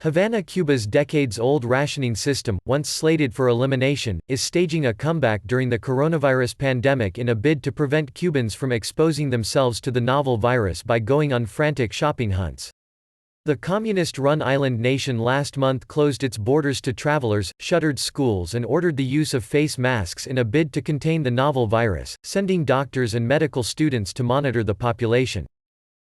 Havana, Cuba's decades-old rationing system, once slated for elimination, is staging a comeback during the coronavirus pandemic in a bid to prevent Cubans from exposing themselves to the novel virus by going on frantic shopping hunts. The communist-run island nation last month closed its borders to travelers, shuttered schools and ordered the use of face masks in a bid to contain the novel virus, sending doctors and medical students to monitor the population.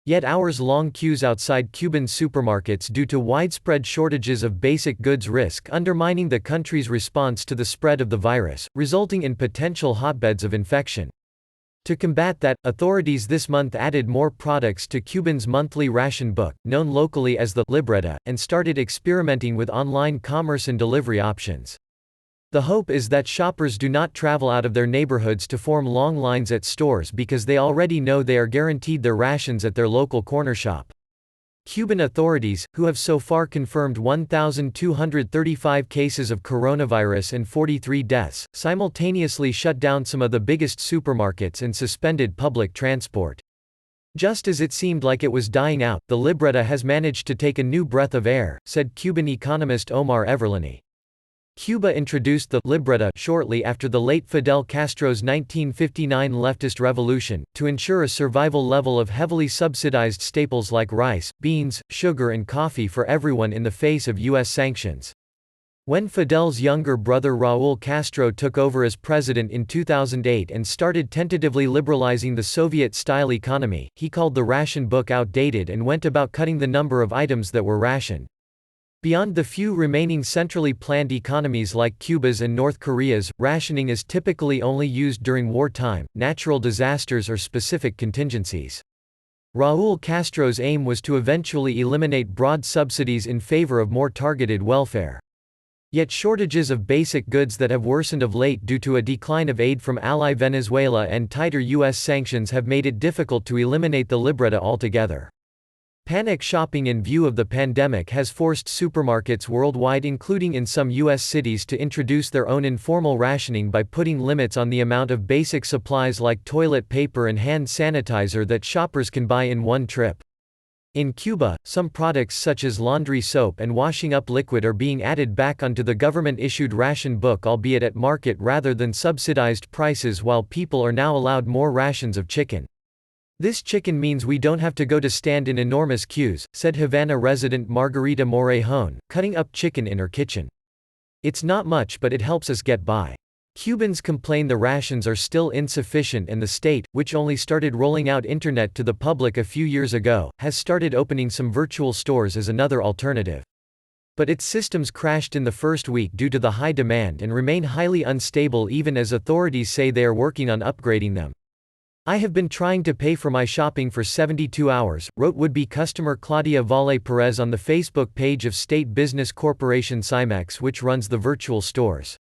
Yet hours-long queues outside Cuban supermarkets due to widespread shortages of basic goods risk undermining the country's response to the spread of the virus, resulting in potential hotbeds of infection. To combat that, authorities this month added more products to Cubans' monthly ration book, known locally as the libreta, and started experimenting with online commerce and delivery options. The hope is that shoppers do not travel out of their neighborhoods to form long lines at stores because they already know they are guaranteed their rations at their local corner shop. Cuban authorities, who have so far confirmed 1,235 cases of coronavirus and 43 deaths, simultaneously shut down some of the biggest supermarkets and suspended public transport. Just as it seemed like it was dying out, the libreta has managed to take a new breath of air, said Cuban economist Omar Everlani. Cuba introduced the libreta shortly after the late Fidel Castro's 1959 leftist revolution, to ensure a survival level of heavily subsidized staples like rice, beans, sugar and coffee for everyone in the face of U.S. sanctions. When Fidel's younger brother Raúl Castro took over as president in 2008 and started tentatively liberalizing the Soviet-style economy, he called the ration book outdated and went about cutting the number of items that were rationed. Beyond the few remaining centrally planned economies like Cuba's and North Korea's, rationing is typically only used during wartime, natural disasters or specific contingencies. Raúl Castro's aim was to eventually eliminate broad subsidies in favor of more targeted welfare. Yet shortages of basic goods that have worsened of late due to a decline of aid from ally Venezuela and tighter U.S. sanctions have made it difficult to eliminate the libreta altogether. Panic shopping in view of the pandemic has forced supermarkets worldwide, including in some U.S. cities, to introduce their own informal rationing by putting limits on the amount of basic supplies like toilet paper and hand sanitizer that shoppers can buy in one trip. In Cuba, some products such as laundry soap and washing up liquid are being added back onto the government-issued ration book, albeit at market rather than subsidized prices, while people are now allowed more rations of chicken. This chicken means we don't have to go to stand in enormous queues, said Havana resident Margarita Morejón, cutting up chicken in her kitchen. It's not much, but it helps us get by. Cubans complain the rations are still insufficient, and the state, which only started rolling out internet to the public a few years ago, has started opening some virtual stores as another alternative. But its systems crashed in the first week due to the high demand and remain highly unstable even as authorities say they are working on upgrading them. I have been trying to pay for my shopping for 72 hours, wrote would-be customer Claudia Valle Perez on the Facebook page of state business corporation Cimex, which runs the virtual stores.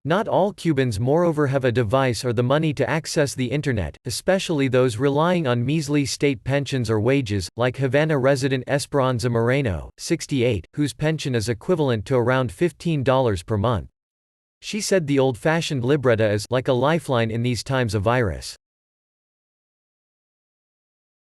Not all Cubans moreover have a device or the money to access the internet, especially those relying on measly state pensions or wages, like Havana resident Esperanza Moreno, 68, whose pension is equivalent to around $15 per month. She said the old-fashioned libreta is like a lifeline in these times of virus.